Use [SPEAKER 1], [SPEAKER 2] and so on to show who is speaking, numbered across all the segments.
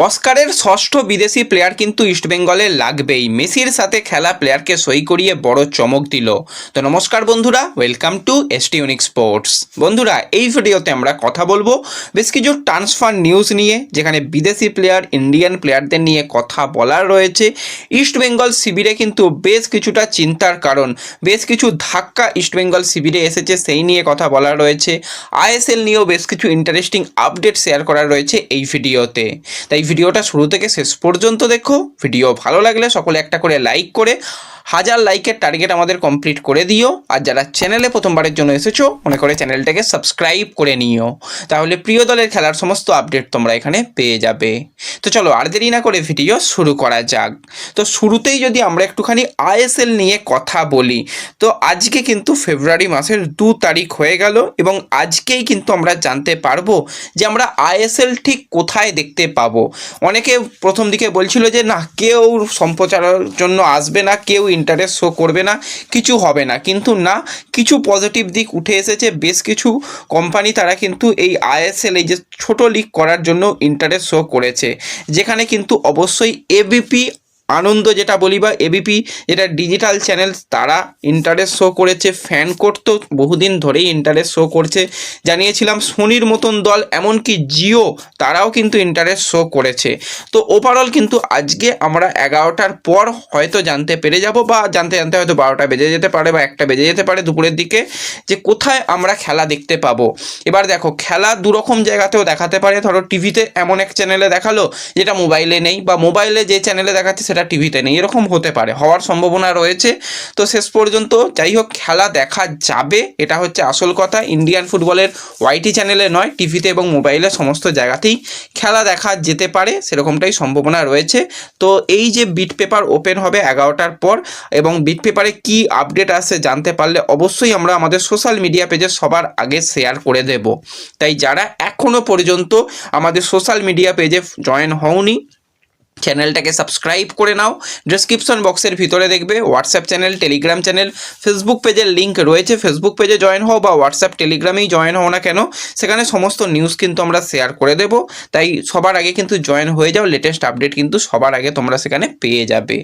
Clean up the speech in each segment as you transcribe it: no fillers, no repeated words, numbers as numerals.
[SPEAKER 1] অস্কারের ষষ্ঠ বিদেশি প্লেয়ার কিন্তু ইস্টবেঙ্গলে লাগবেই। মেসির সাথে খেলা প্লেয়ারকে সই করিয়ে বড় চমক দিল। তো নমস্কার বন্ধুরা, welcome to ST unique sports. বন্ধুরা, এই ভিডিওতে আমরা কথা বলবো বেশ কিছু ট্রান্সফার নিউজ নিয়ে, যেখানে বিদেশি প্লেয়ার, ইন্ডিয়ান প্লেয়ারদের নিয়ে কথা বলার রয়েছে। ইস্টবেঙ্গল শিবিরে কিন্তু বেশ কিছুটা চিন্তার কারণ, বেশ কিছু ধাক্কা ইস্টবেঙ্গল শিবিরে এসেছে, সেই নিয়ে কথা বলার রয়েছে। আইএসএল নিয়েও বেশ কিছু ইন্টারেস্টিং আপডেট শেয়ার করার রয়েছে এই ভিডিওতে। তাই ভিডিওটা শুরু থেকে শেষ পর্যন্ত দেখো। ভিডিও ভালো লাগলে সকলে একটা করে লাইক করে 1000 লাইকের টার্গেট আমাদের কমপ্লিট করে দিও। আর যারা চ্যানেলে প্রথমবারের জন্য এসেছো, মনে করে চ্যানেলটাকে সাবস্ক্রাইব করে নিও, তাহলে প্রিয় দলের খেলার সমস্ত আপডেট তোমরা এখানে পেয়ে যাবে। তো চলো আর দেরি না করে ভিডিও শুরু করা যাক। তো শুরুতেই যদি আমরা একটুখানি আইএসএল নিয়ে কথা বলি, তো আজকে কিন্তু ফেব্রুয়ারি মাসের 2 তারিখ হয়ে গেল এবং আজকেই কিন্তু আমরা জানতে পারবো যে আমরা আইএসএল ঠিক কোথায় দেখতে পাবো। অনেকে প্রথম দিকে বলছিল যে না, কেউ সম্প্রচারের জন্য আসবে না, কেউ ইন্টারেস্ট শো করবে না, কিছু হবে না, কিন্তু না, কিছু পজিটিভ দিক উঠে এসেছে। বেশ কিছু কোম্পানি তারা কিন্তু এই আইএসএল, এই যে ছোট লিগ করার জন্য ইন্টারেস্ট শো করেছে, যেখানে কিন্তু অবশ্যই এবিপি আনন্দ যেটা বলি বা এবিপি যেটা ডিজিটাল চ্যানেল, তারা ইন্টারেস্ট শো করেছে। ফ্যান কোড তো বহুদিন ধরেই ইন্টারেস্ট শো করছে, জানিয়েছিলাম। সোনির মতন দল, এমনকি জিও, তারাও কিন্তু ইন্টারেস্ট শো করেছে। তো ওভারঅল কিন্তু আজকে আমরা 11টার পর হয়তো জানতে পেরে যাব, বা জানতে জানতে হয়তো 12টা বেজে যেতে পারে বা 1টা বেজে যেতে পারে দুপুরের দিকে, যে কোথায় আমরা খেলা দেখতে পাবো। এবার দেখো, খেলা দুরকম জায়গাতেও দেখাতে পারে। ধরো টিভিতে এমন এক চ্যানেলে দেখালো যেটা মোবাইলে নেই, বা মোবাইলে যে চ্যানেলে দেখাচ্ছে সেটা টিভিতে নেই, এরকম হতে পারে, হওয়ার সম্ভাবনা রয়েছে। তো শেষ পর্যন্ত যাই হোক, খেলা দেখা যাবে, এটা হচ্ছে আসল কথা। ইন্ডিয়ান ফুটবলের ওয়াইটি চ্যানেলে নয়, টিভিতে এবং মোবাইলে সমস্ত জায়গাতেই খেলা দেখা যেতে পারে, সেরকমটাই সম্ভাবনা রয়েছে। তো এই যে বিট পেপার ওপেন হবে 11টার পর, এবং বিট পেপারে কি আপডেট আসে জানতে পারলে অবশ্যই আমরা আমাদের সোশ্যাল মিডিয়া পেজে সবার আগে শেয়ার করে দেব। তাই যারা এখনও পর্যন্ত আমাদের সোশ্যাল মিডিয়া পেজে জয়েন হওনি, চ্যানেলটাকে সাবস্ক্রাইব করে নাও। ডেসক্রিপশন বক্সের ভিতরে দেখবে WhatsApp channel, Telegram channel, Facebook পেজের লিঙ্ক রয়েছে। ফেসবুক পেজে জয়েন হও বা হোয়াটসঅ্যাপ টেলিগ্রামেই জয়েন হও না কেন, সেখানে সমস্ত নিউজ কিন্তু আমরা শেয়ার করে দেব। তাই সবার আগে কিন্তু জয়েন হয়ে যাও, লেটেস্ট আপডেট কিন্তু সবার আগে তোমরা সেখানে পেয়ে যাবে।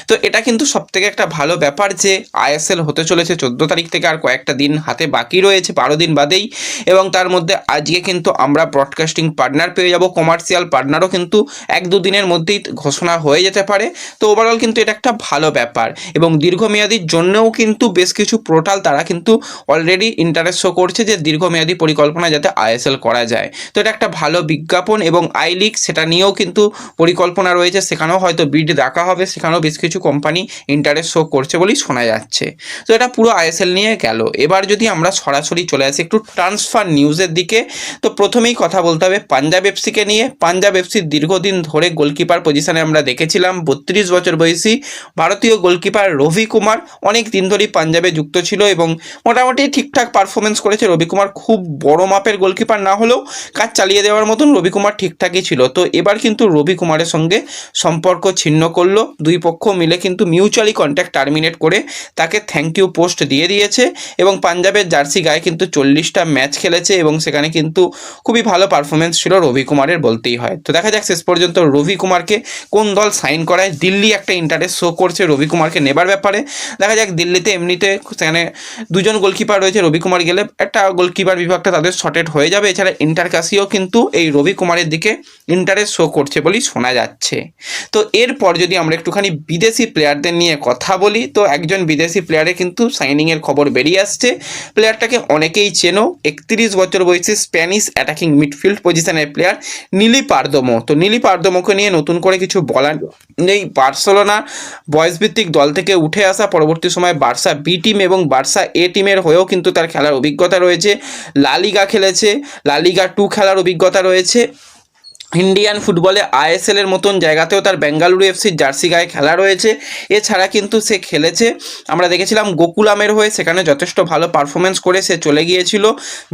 [SPEAKER 1] তো এটা কিন্তু সবথেকে একটা ভালো ব্যাপার যে আইএসএল হতে চলেছে 14 তারিখ থেকে, আর কয়েকটা দিন হাতে বাকি রয়েছে, 12 দিন বাদেই। এবং তার মধ্যে আজকে কিন্তু আমরা ব্রডকাস্টিং পার্টনার পেয়ে যাব, কমার্শিয়াল পার্টনারও কিন্তু 1-2 দিনের মধ্যেই ঘোষণা হয়ে যেতে পারে। তো ওভারঅল কিন্তু এটা একটা ভালো ব্যাপার, এবং দীর্ঘমেয়াদীর জন্যও কিন্তু বেশ কিছু পোর্টাল তারা কিন্তু অলরেডি ইন্টারেস্ট শো করছে যে দীর্ঘমেয়াদী পরিকল্পনা যাতে আইএসএল করা যায়। তো এটা একটা ভালো বিজ্ঞাপন। এবং আই লিগ, সেটা নিয়েও কিন্তু পরিকল্পনা রয়েছে, সেখানেও হয়তো বিড দেখা হবে, সেখানেও বেশ কিছু কোম্পানি ইন্টারেস্ট শো করছে বলেই শোনা যাচ্ছে। তো এটা পুরো আইএসএল নিয়ে গেল। এবার যদি আমরা সরাসরি চলে আসি একটু ট্রান্সফার নিউজের দিকে, তো প্রথমেই কথা বলতে হবে পাঞ্জাব এফসিকে নিয়ে। পাঞ্জাব এফসির দীর্ঘদিন ধরে গোলকিপার পজিশনে আমরা দেখেছিলাম 32 বছর বয়সী ভারতীয় গোলকিপার রবি কুমার অনেক দিন ধরেই পাঞ্জাবে যুক্ত ছিল এবং মোটামুটি ঠিকঠাক পারফরমেন্স করেছে রবি কুমার। খুব বড় মাপের গোলকিপার না হলেও কাজ চালিয়ে দেওয়ার মতন রবি কুমার ঠিকঠাকই ছিল। তো এবার কিন্তু রবি কুমারের সঙ্গে সম্পর্ক ছিন্ন করলো, দুই পক্ষ মিলে কিন্তু মিউচুয়ালি কন্ট্যাক্ট টার্মিনেট করে তাকে থ্যাংক ইউ পোস্ট দিয়ে দিয়েছে। এবং পাঞ্জাবের জার্সি গায়ে কিন্তু 40টা ম্যাচ খেলেছে এবং সেখানে কিন্তু খুবই ভালো পারফরমেন্স ছিল রবি কুমারের, বলতেই হয়। তো দেখা যাক শেষ পর্যন্ত রবি কুমারকে কোন দল সাইন করায়। দিল্লি একটা ইন্টারেস্ট শো করছে রবি কুমারকে নেবার ব্যাপারে। দেখা যাক, দিল্লিতে এমনিতে সেখানে 2জন গোলকিপার রয়েছে, রবি কুমার গেলে একটা গোলকিপার বিভাগটা তাদের শর্টেড হয়ে যাবে। এছাড়া ইন্টারকাশিও কিন্তু এই রবি কুমারের দিকে ইন্টারেস্ট শো করছে বলেই শোনা যাচ্ছে। তো এরপর যদি আমরা একটুখানি বিদেশি প্লেয়ারদের নিয়ে কথা বলি, তো একজন বিদেশি প্লেয়ারের কিন্তু সাইনিংয়ের খবর বেরিয়ে আসছে। প্লেয়ারটাকে অনেকেই চেনো, 31 বছর বয়সী স্প্যানিশ অ্যাটাকিং মিডফিল্ড পজিশনের প্লেয়ার নিলি পারদোমো। তো নিলি পারদোমোকে নিয়ে নতুন করে কিছু বলার নেই। বার্সেলোনা বয়সভিত্তিক দল থেকে উঠে আসা, পরবর্তী সময় বার্সা বি টিম এবং বার্সা এ টিমের হয়েও কিন্তু তার খেলার অভিজ্ঞতা রয়েছে। লা লিগা খেলেছে, লা লিগা 2 খেলার অভিজ্ঞতা রয়েছে। ইন্ডিয়ান ফুটবলে আইএসএল এর মতন জায়গাতেও তার বেঙ্গালুরু এফসির জার্সি গায়ে খেলা রয়েছে। এছাড়া কিন্তু সে খেলেছে, আমরা দেখেছিলাম গোকুলামের হয়ে, সেখানে যথেষ্ট ভালো পারফরমেন্স করে সে চলে গিয়েছিল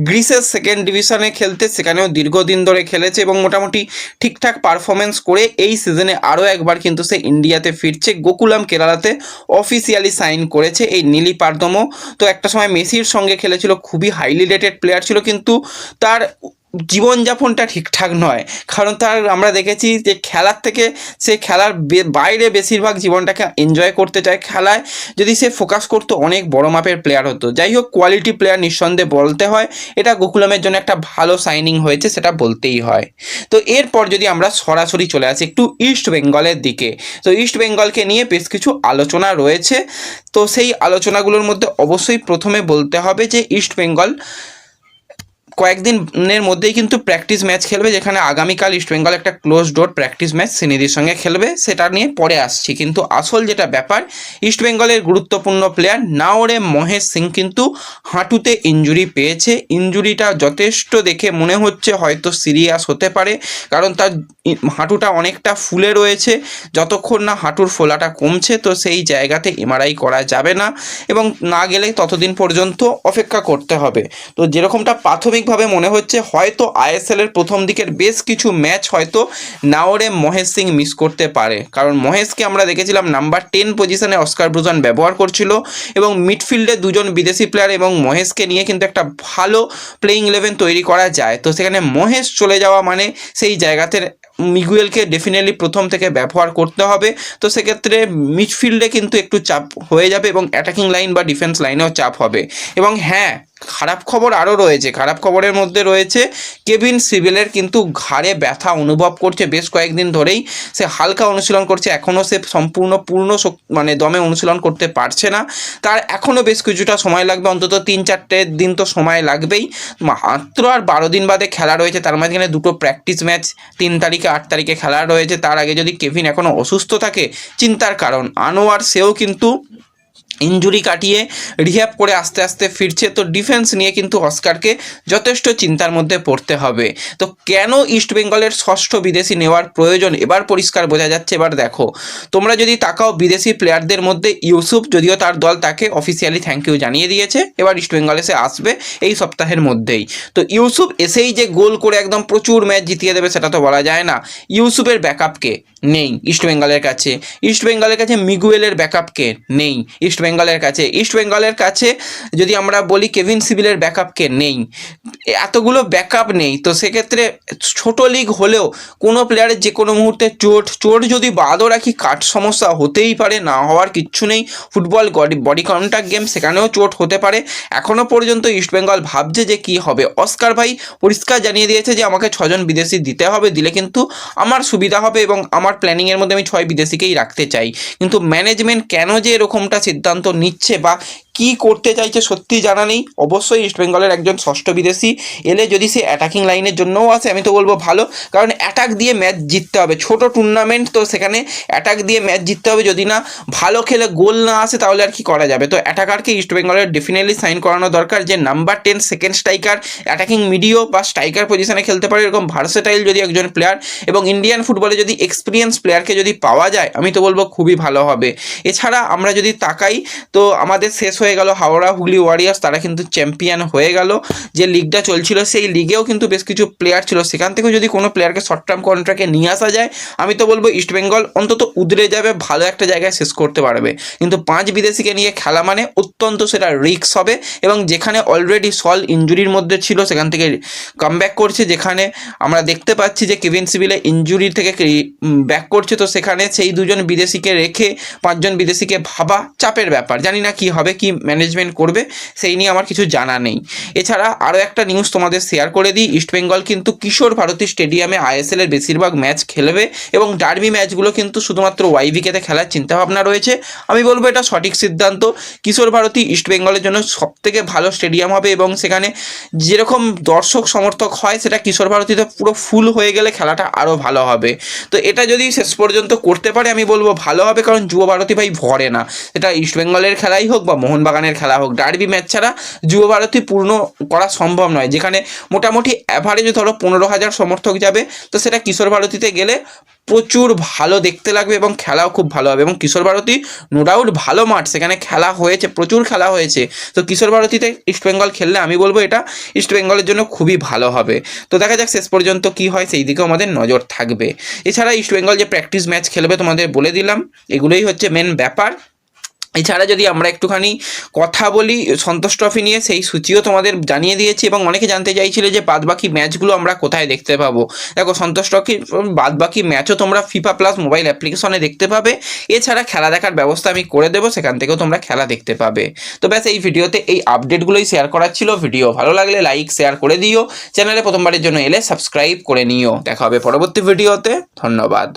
[SPEAKER 1] গ্রিসের 2nd ডিভিশনে খেলতে, সেখানেও দীর্ঘদিন ধরে খেলেছে এবং মোটামুটি ঠিকঠাক পারফরমেন্স করে এই সিজনে আরও একবার কিন্তু সে ইন্ডিয়াতে ফিরছে। গোকুলাম কেরালাতে অফিসিয়ালি সাইন করেছে এই নিলি পারদোমো। তো একটা সময় মেসির সঙ্গে খেলেছিল, খুবই হাইলি রেটেড প্লেয়ার ছিল, কিন্তু তার জীবনযাপনটা ঠিকঠাক নয়, কারণ তার আমরা দেখেছি যে খেলার থেকে সে খেলার বাইরে বেশিরভাগ জীবনটাকে এনজয় করতে চায়। খেলায় যদি সে ফোকাস করতো অনেক বড় মাপের প্লেয়ার হতো। যাই হোক, কোয়ালিটি প্লেয়ার নিঃসন্দেহে বলতে হয়, এটা গোকুলামের জন্য একটা ভালো সাইনিং হয়েছে, সেটা বলতেই হয়। তো এরপর যদি আমরা সরাসরি চলে আসি একটু ইস্ট বেঙ্গলের দিকে, তো ইস্ট বেঙ্গলকে নিয়ে বেশ কিছু আলোচনা রয়েছে। তো সেই আলোচনাগুলোর মধ্যে অবশ্যই প্রথমে বলতে হবে যে ইস্ট বেঙ্গল কয়েকদিনের মধ্যেই কিন্তু প্র্যাকটিস ম্যাচ খেলবে, যেখানে আগামীকাল ইস্টবেঙ্গল একটা ক্লোজ ডোর প্র্যাকটিস ম্যাচ সিনিধির সঙ্গে খেলবে, সেটা নিয়ে পরে আসছি। কিন্তু আসল যেটা ব্যাপার, ইস্টবেঙ্গলের গুরুত্বপূর্ণ প্লেয়ার নাওরে মহেশ সিং কিন্তু হাঁটুতে ইনজুরি পেয়েছে। ইনজুরিটা যথেষ্ট দেখে মনে হচ্ছে হয়তো সিরিয়াস হতে পারে, কারণ তার হাঁটুটা অনেকটা ফুলে রয়েছে। যতক্ষণ না হাঁটুর ফোলাটা কমছে, তো সেই জায়গাতে এমআরআই করা যাবে না, এবং না গেলে ততদিন পর্যন্ত অপেক্ষা করতে হবে। তো যেরকমটা প্রাথমিকভাবে মনে হচ্ছে, হয়তো আইএসএলের প্রথম দিকের বেশ কিছু ম্যাচ হয়তো নাওরে মহেশ সিং মিস করতে পারে, কারণ মহেশকে আমরা দেখেছিলাম নাম্বার 10 পজিশনে অস্কার ব্রুজন ব্যবহার করছিল, এবং মিডফিল্ডে দুজন বিদেশি প্লেয়ার এবং মহেশকে নিয়ে কিন্তু একটা ভালো প্লেইং 11 তৈরি করা যায়। তো সেখানে মহেশ চলে যাওয়া মানে সেই জায়গাতে মিগুয়েলকে ডেফিনেটলি প্রথম থেকে ব্যবহার করতে হবে। তো সেক্ষেত্রে মিডফিল্ডে কিন্তু একটু চাপ হয়ে যাবে, এবং অ্যাটাকিং লাইন বা ডিফেন্স লাইনেও চাপ হবে। এবং হ্যাঁ, খারাপ খবর আরও রয়েছে। খারাপ খবরের মধ্যে রয়েছে কেভিন সিভিলের কিন্তু ঘাড়ে ব্যথা অনুভব করছে বেশ কয়েকদিন ধরেই। সে হালকা অনুশীলন করছে, এখনও সে পূর্ণ মানে দমে অনুশীলন করতে পারছে না। তার এখনও বেশ কিছুটা সময় লাগবে, অন্তত 3-4 দিন তো সময় লাগবেই। মাত্র আর 12 দিন বাদে খেলা রয়েছে, তার মাঝখানে দুটো প্র্যাকটিস ম্যাচ 3 তারিখে 8 তারিখে খেলা রয়েছে। তার আগে যদি কেভিন এখনও অসুস্থ থাকে, চিন্তার কারণ। আনোয়ার সেও কিন্তু ইনজুরি কাটিয়ে রিহ্যাব করে আস্তে আস্তে ফিরছে। তো ডিফেন্স নিয়ে কিন্তু অস্কারকে যথেষ্ট চিন্তার মধ্যে পড়তে হবে। তো কেন ইস্টবেঙ্গলের ষষ্ঠ বিদেশি নেওয়ার প্রয়োজন এবার পরিষ্কার বোঝা যাচ্ছে। এবার দেখো, তোমরা যদি তাকাও বিদেশি প্লেয়ারদের মধ্যে ইউসুফ, যদিও তার দল তাকে অফিসিয়ালি থ্যাংক ইউ জানিয়ে দিয়েছে, এবার ইস্টবেঙ্গলে সে আসবে এই সপ্তাহের মধ্যেই। তো ইউসুফ এসেই যে গোল করে একদম প্রচুর ম্যাচ জিতিয়ে দেবে সেটা তো বলা যায় না। ইউসুফের ব্যাকআপকে নেই ইস্টবেঙ্গলের কাছে। ইস্টবেঙ্গলের কাছে মিগুয়েলের ব্যাকআপকে নেই ইস্টবেঙ্গলের কাছে যদি আমরা বলি কেভিন সিভিলের ব্যাকআপকে নেই। এতগুলো ব্যাকআপ নেই। তো সেক্ষেত্রে ছোট লিগ হলেও কোনো প্লেয়ারের যে কোনো মুহূর্তে চোট যদি বাদও রাখি, কাট সমস্যা হতেই পারে, না হওয়ার কিচ্ছু নেই। ফুটবল বডি কন্ট্যাক্ট গেম, সেখানেও চোট হতে পারে। এখনও পর্যন্ত ইস্টবেঙ্গল ভাবছে যে কি হবে। অস্কার ভাই পরিষ্কার জানিয়ে দিয়েছে যে আমাকে 6 জন বিদেশি দিতে হবে, দিলে কিন্তু আমার সুবিধা হবে, এবং আমার প্ল্যানিংয়ের মধ্যে আমি 6 বিদেশিকেই রাখতে চাই। কিন্তু ম্যানেজমেন্ট কেন যে এরকমটা সিদ্ধান্ত নিচ্ছে বা কি করতে চাইছে সত্যি জানা নেই। অবশ্যই ইস্টবেঙ্গলের একজন ষষ্ঠ বিদেশি এলে যদি সে অ্যাটাকিং লাইনের জন্যও আসে, আমি তো বলবো ভালো, কারণ অ্যাটাক দিয়ে ম্যাচ জিততে হবে। ছোট টুর্নামেন্ট, তো সেখানে অ্যাটাক দিয়ে ম্যাচ জিততে হবে। যদি না ভালো খেলে গোল না আসে, তাহলে আর কি করা যাবে। তো অ্যাটাকারকে ইস্টবেঙ্গলের ডেফিনেটলি সাইন করানো দরকার, যে নাম্বার 10 সেকেন্ড স্ট্রাইকার, অ্যাটাকিং মিডিও বা স্ট্রাইকার পজিশনে খেলতে পারে এরকম ভার্সেটাইল যদি একজন প্লেয়ার, এবং ইন্ডিয়ান ফুটবলে যদি এক্সপিরিয়েন্স প্লেয়ারকে যদি পাওয়া যায়, আমি তো বলবো খুবই ভালো হবে। এছাড়া আমরা যদি তাকাই, তো আমাদের শেষ হয়ে গেল হাওড়া হুগলি ওয়ারিয়ার্স, তারা কিন্তু চ্যাম্পিয়ন হয়ে গেল। যে লিগটা চলছিল সেই লিগেও কিন্তু বেশ কিছু প্লেয়ার ছিল, সেখান থেকেও যদি কোনো প্লেয়ারকে শর্ট টার্ম কন্ট্রাক্টে নিয়ে আসা যায়, আমি তো বলবো ইস্টবেঙ্গল অন্তত উদরে যাবে, ভালো একটা জায়গায় শেষ করতে পারবে। কিন্তু 5 বিদেশিকে নিয়ে খেলা মানে অত্যন্ত সেটা রিস্ক হবে, এবং যেখানে অলরেডি সল ইনজুরির মধ্যে ছিল সেখান থেকে কামব্যাক করছে, যেখানে আমরা দেখতে পাচ্ছি যে কেভিন সিভিলে ইনজুরি থেকে ব্যাক করছে। তো সেখানে সেই 2 জন বিদেশিকে রেখে 5 জন বিদেশিকে ভাবা চাপের ব্যাপার। জানি না কি হবে, কি ম্যানেজমেন্ট করবে সেই নিয়ে আমার কিছু জানা নেই। এছাড়া আরও একটা নিউজ তোমাদের শেয়ার করে দিই, ইস্টবেঙ্গল কিন্তু কিশোর ভারতী স্টেডিয়ামে আইএসএলের বেশিরভাগ ম্যাচ খেলবে, এবং ডার্বি ম্যাচগুলো কিন্তু শুধুমাত্র ওয়াইভিকেতে খেলার চিন্তাভাবনা রয়েছে। আমি বলবো এটা সঠিক সিদ্ধান্ত। কিশোর ভারতী ইস্টবেঙ্গলের জন্য সবথেকে ভালো স্টেডিয়াম হবে, এবং সেখানে যেরকম দর্শক সমর্থক হয় সেটা কিশোর ভারতীতে পুরো ফুল হয়ে গেলে খেলাটা আরও ভালো হবে। তো এটা যদি শেষ পর্যন্ত করতে পারে, আমি বলবো ভালো হবে, কারণ যুব ভারতী ভাই ভরে না। সেটা ইস্টবেঙ্গলের খেলাই হোক বা মোহনবাগানের খেলা হোক, ডার্বি ম্যাচ ছাড়া যুব ভারতী পূর্ণ করা সম্ভব নয়। যেখানে মোটামুটি অ্যাভারেজ ধরো 15,000 সমর্থক যাবে, তো সেটা কিশোর ভারতীতে গেলে প্রচুর ভালো দেখতে লাগবে, এবং খেলাও খুব ভালো হবে। এবং কিশোর ভারতী নো ডাউট ভালো মাঠ, সেখানে খেলা হয়েছে, প্রচুর খেলা হয়েছে। তো কিশোর ভারতীতে ইস্টবেঙ্গল খেললে আমি বলবো এটা ইস্টবেঙ্গলের জন্য খুবই ভালো হবে। তো দেখা যাক শেষ পর্যন্ত কি হয়, সেই দিকেও আমাদের নজর থাকবে। এছাড়া ইস্টবেঙ্গল যে প্র্যাকটিস ম্যাচ খেলবে তোমাদের বলে দিলাম, এগুলোই হচ্ছে মেন ব্যাপার। এছাড়া যদি আমরা একটুখানি কথা বলি সন্তোষ ট্রফি নিয়ে, সেই সূচিও তোমাদের জানিয়ে দিয়েছি এবং অনেকে জানতে চাইছিলে যে বাদবাকি ম্যাচগুলো আমরা কোথায় দেখতে পাবো। দেখো সন্তোষ ট্রফির বাদবাকি ম্যাচও তোমরা ফিফা প্লাস মোবাইল অ্যাপ্লিকেশনে দেখতে পাবে। এছাড়া খেলা দেখার ব্যবস্থা আমি করে দেবো, সেখান থেকেও তোমরা খেলা দেখতে পাবে। তো ব্যাস এই ভিডিওতে এই আপডেটগুলোই শেয়ার করার ছিল। ভিডিও ভালো লাগলে লাইক শেয়ার করে দিও, চ্যানেলে প্রথমবারের জন্য এলে সাবস্ক্রাইব করে নিও। দেখা হবে পরবর্তী ভিডিওতে। ধন্যবাদ।